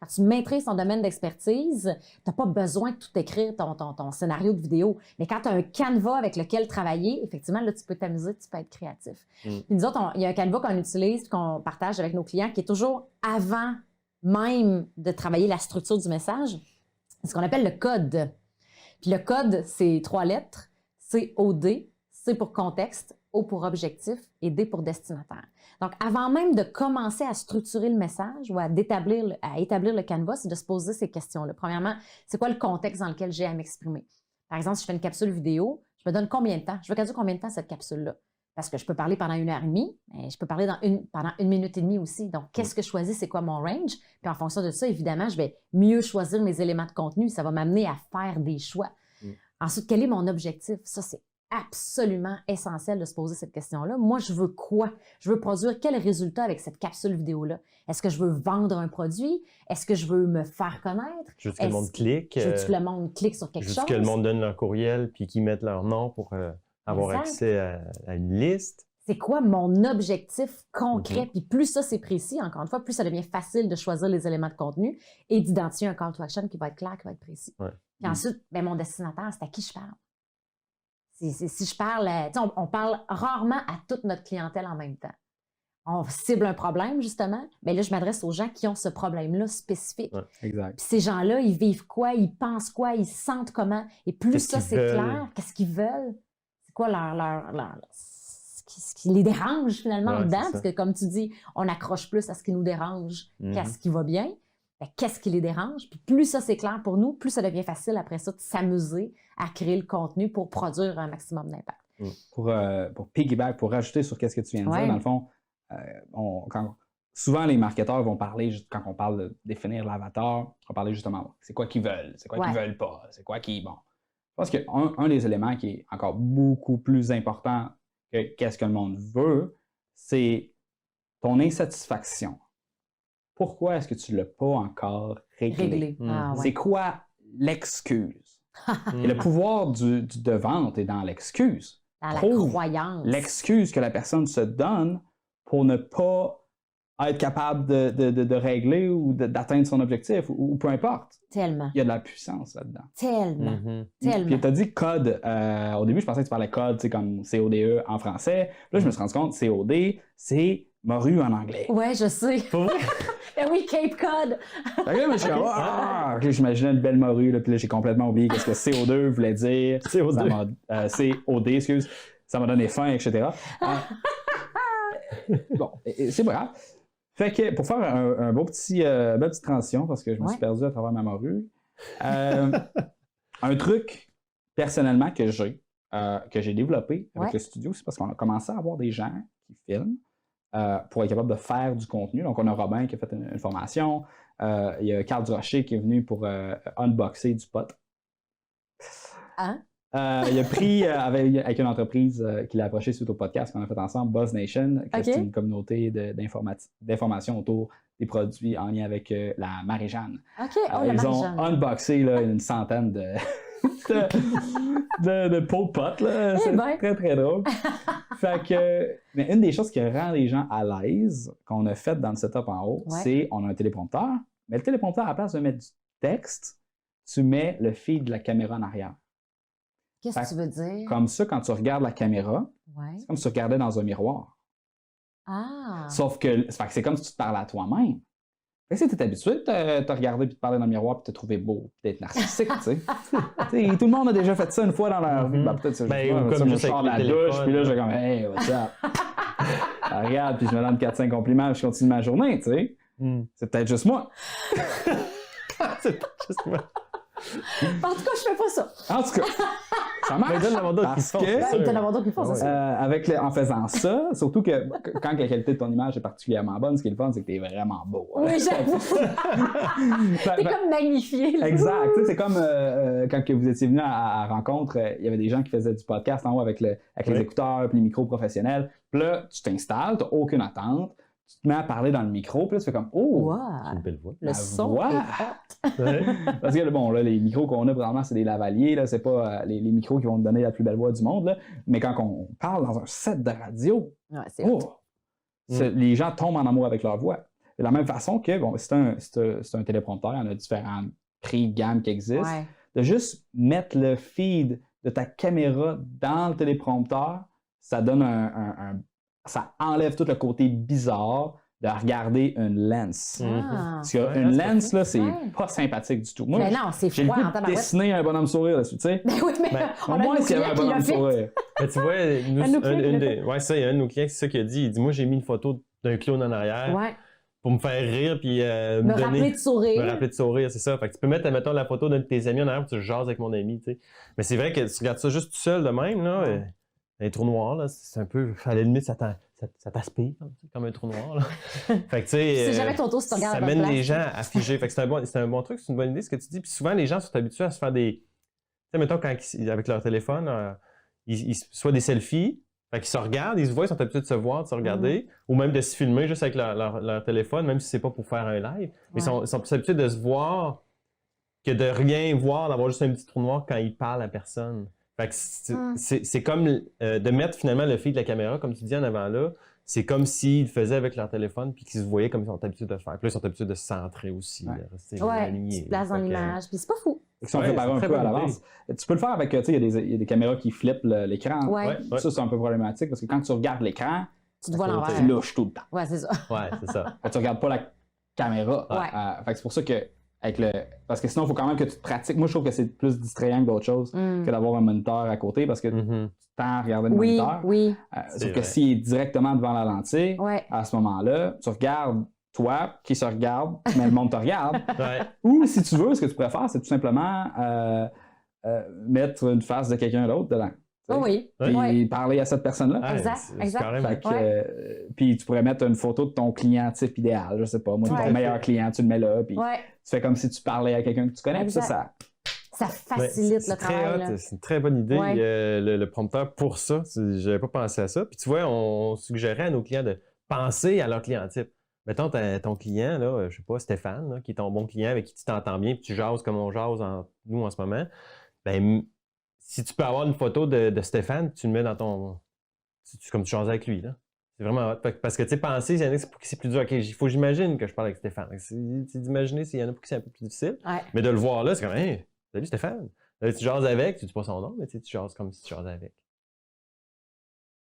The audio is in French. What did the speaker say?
Quand tu maîtrises ton domaine d'expertise, tu n'as pas besoin de tout écrire, ton scénario de vidéo. Mais quand tu as un canevas avec lequel travailler, effectivement, là, tu peux t'amuser, tu peux être créatif. Puis nous autres, il y a un canevas qu'on utilise, qu'on partage avec nos clients, qui est toujours avant même de travailler la structure du message. C'est ce qu'on appelle le code. Puis le code, c'est 3 lettres. COD, C pour contexte, O pour objectif et D pour destinataire. Donc, avant même de commencer à structurer le message ou à établir le canevas, c'est de se poser ces questions-là. Premièrement, c'est quoi le contexte dans lequel j'ai à m'exprimer? Par exemple, si je fais une capsule vidéo, je me donne combien de temps? Je veux qu'elle dure combien de temps, cette capsule-là? Parce que je peux parler pendant 1h30, mais je peux parler pendant 1 minute et demie aussi. Donc, qu'est-ce que je choisis? C'est quoi mon range? Puis en fonction de ça, évidemment, je vais mieux choisir mes éléments de contenu. Ça va m'amener à faire des choix. Ensuite, quel est mon objectif? Ça, c'est absolument essentiel de se poser cette question-là. Moi, je veux quoi? Je veux produire quel résultat avec cette capsule vidéo-là? Est-ce que je veux vendre un produit? Est-ce que je veux me faire connaître? Je veux que le monde clique. Je veux que le monde clique sur quelque chose? Je veux que le monde donne leur courriel puis qu'ils mettent leur nom pour avoir accès à une liste. C'est quoi mon objectif concret? Puis plus ça, c'est précis, encore une fois, plus ça devient facile de choisir les éléments de contenu et d'identifier un call to action qui va être clair, qui va être précis. Ouais. Puis ensuite, mon destinataire, c'est à qui je parle? Si je parle, on parle rarement à toute notre clientèle en même temps. On cible un problème, justement, mais là, je m'adresse aux gens qui ont ce problème-là spécifique. Ouais, exact. Puis ces gens-là, ils vivent quoi? Ils pensent quoi? Ils sentent comment? Et plus ça, c'est clair, qu'est-ce qu'ils veulent? C'est quoi ce qui les dérange, finalement, dedans? Parce que, comme tu dis, on accroche plus à ce qui nous dérange qu'à ce qui va bien. Qu'est-ce qui les dérange? Puis plus ça, c'est clair pour nous, plus ça devient facile après ça de s'amuser à créer le contenu pour produire un maximum d'impact. Pour piggyback, pour rajouter sur ce que tu viens de dire, dans le fond, souvent les marketeurs vont parler, quand on parle de définir l'avatar, on va parler justement, c'est quoi qu'ils veulent, c'est quoi qu'ils veulent pas, c'est quoi qui... Bon, je pense qu'un des éléments qui est encore beaucoup plus important que qu'est-ce que le monde veut, c'est ton insatisfaction. Pourquoi est-ce que tu ne l'as pas encore réglé? C'est quoi l'excuse? Et le pouvoir de vente est dans l'excuse. Dans la croyance. L'excuse que la personne se donne pour ne pas être capable de régler ou d'atteindre son objectif ou peu importe. Tellement. Il y a de la puissance là-dedans. Tellement. Tellement. Puis tu as dit code. Au début, je pensais que tu parlais code, comme CODE en français. Là, je me suis rendu compte, COD, c'est morue en anglais. Ouais, je sais. Ben oui, Cape Cod. Fait que là, je suis comme, j'imaginais une belle morue, là, puis là, j'ai complètement oublié qu'est-ce que CO2 voulait dire. COD, excuse. Ça m'a donné faim, etc. Bon, c'est pas grave. Fait que pour faire un beau belle petite transition, parce que je me suis perdu à travers ma morue, un truc, personnellement, que j'ai développé avec le studio, c'est parce qu'on a commencé à avoir des gens qui filment pour être capable de faire du contenu. Donc, on a Robin qui a fait une formation. Il y a Carl Durocher qui est venu pour unboxer du pot. Hein? Il a pris avec une entreprise qui l'a approché suite au podcast qu'on a fait ensemble, Buzz Nation, qui est une communauté d'information autour des produits en lien avec la Marie-Jeanne. Ils ont unboxé une centaine de pots de potes. C'est très, très drôle. Fait que, mais une des choses qui rend les gens à l'aise qu'on a fait dans le setup en haut, c'est on a un téléprompteur, mais le téléprompteur, à la place de mettre du texte, tu mets le feed de la caméra en arrière. Qu'est-ce que tu veux dire? Comme ça, quand tu regardes la caméra, c'est comme si tu regardais dans un miroir. Sauf que c'est comme si tu te parlais à toi-même. Fait que si tu es habitué de te regarder et de te parler dans le miroir et de te trouver beau, d'être narcissique, tu sais. Tout le monde a déjà fait ça une fois dans leur vie. Peut-être que je sors de la douche, puis là, je vais comme, hey, what's up? Regarde, puis je me donne 4-5 compliments et je continue ma journée, tu sais. C'est peut-être juste moi. C'est peut-être juste moi. En tout cas, je fais pas ça. En tout cas, ça marche. En faisant ça, surtout que quand la qualité de ton image est particulièrement bonne, ce qui est le fun, c'est que tu es vraiment beau. Oui, j'avoue. T'es comme magnifié. Là. Exact. C'est comme quand vous étiez venu à rencontre, il y avait des gens qui faisaient du podcast en haut avec les écouteurs et les micros professionnels. Puis là, tu t'installes, tu n'as aucune attente. Tu te mets à parler dans le micro, puis là, tu fais comme « Oh! Wow. » C'est une belle voix. Le son est hot. Parce que, bon, là, les micros qu'on a, présentement, c'est des lavaliers, là, c'est pas les micros qui vont te donner la plus belle voix du monde, là. Mais quand on parle dans un set de radio, les gens tombent en amour avec leur voix. De la même façon que, bon, c'est un téléprompteur, il y en a différents prix, gammes qui existent. Ouais. De juste mettre le feed de ta caméra dans le téléprompteur, ça donne ça enlève tout le côté bizarre de regarder une lens. Ah. Parce qu'une lens, là, c'est pas sympathique du tout. Moi, Mais non, c'est j'ai le froid goût en de tabarouette. dessiner un bonhomme sourire là-dessus, tu sais. Ben oui, mais on Au a moins, un s'il y avait un bonhomme sourire. Mais tu vois, Ouais, ça, il y a un de nos clients, c'est ça qu'il a dit. Il dit, moi, j'ai mis une photo d'un clown en arrière ouais. pour me faire rire, puis Me rappeler de sourire. Me rappeler de sourire, c'est ça. Fait que tu peux mettre, mettons, la photo d'un de tes amis en arrière, puis tu jases avec mon ami, tu sais. Mais c'est vrai que tu regardes ça juste tout seul de même, là. Un trou noir, là, c'est un peu, à la limite, ça t'aspire, comme un trou noir, là. Fait que, tu sais, C'est jamais ton tour si tu regardes ça à ta mène place. les gens à figer. Fait que c'est un bon truc, c'est une bonne idée, ce que tu dis. Puis souvent, les gens sont habitués à se faire des... Tu sais, mettons, avec leur téléphone, soit des selfies, fait qu'ils se regardent, ils se voient, ils sont habitués de se voir, de se regarder, ou même de se filmer juste avec leur téléphone, même si c'est pas pour faire un live. Mais ils sont plus habitués de se voir que de rien voir, d'avoir juste un petit trou noir quand ils parlent à personne. Fait que c'est comme de mettre finalement le feed de la caméra, comme tu dis en avant là, c'est comme s'ils le faisaient avec leur téléphone puis qu'ils se voyaient comme ils sont habitués de le faire. Puis là, ils sont habitués de se centrer aussi, de rester alignés. Tu te places dans l'image, puis c'est pas fou. Ils sont préparés un peu à l'avance. Tu peux le faire avec, tu sais, il y a des caméras qui flippent l'écran. Ouais. Ça, c'est un peu problématique parce que quand tu regardes l'écran, Tu te vois l'envers. tu louches tout le temps. Ouais, c'est ça. Ouais, c'est ça. Tu regardes pas la caméra. Ouais. Fait que c'est pour ça que parce que sinon, il faut quand même que tu te pratiques. Moi, je trouve que c'est plus distrayant que d'autres choses que d'avoir un moniteur à côté parce que tu tends à regarder le moniteur. Oui. Sauf que s'il est directement devant la lentille, à ce moment-là, tu regardes toi qui se regarde, mais le monde te regarde. Ou si tu veux, ce que tu préfères, c'est tout simplement mettre une face de quelqu'un d'autre dedans. Puis parler à cette personne-là. Exact. Puis tu pourrais mettre une photo de ton client type idéal. Je sais pas, moi, ton meilleur client, tu le mets là. Puis tu fais comme si tu parlais à quelqu'un que tu connais. Puis ça facilite le travail. C'est une très bonne idée, le prompteur pour ça. J'avais pas pensé à ça. Puis tu vois, on suggérait à nos clients de penser à leur client type. Mettons ton client, là, je sais pas, Stéphane, là, qui est ton bon client avec qui tu t'entends bien, puis tu jases comme on jase nous en ce moment. Ben, si tu peux avoir une photo de Stéphane, tu le mets dans ton... comme tu jases avec lui, là. C'est vraiment hot. Parce que, tu sais, penser, il y en a pour qui c'est plus dur. OK, il faut que j'imagine que je parle avec Stéphane. C'est d'imaginer s'il y en a pour qui c'est un peu plus difficile. Mais de le voir là, c'est comme, hey, salut Stéphane. Là, tu jases avec, tu dis pas son nom, mais tu jases comme si tu jases avec.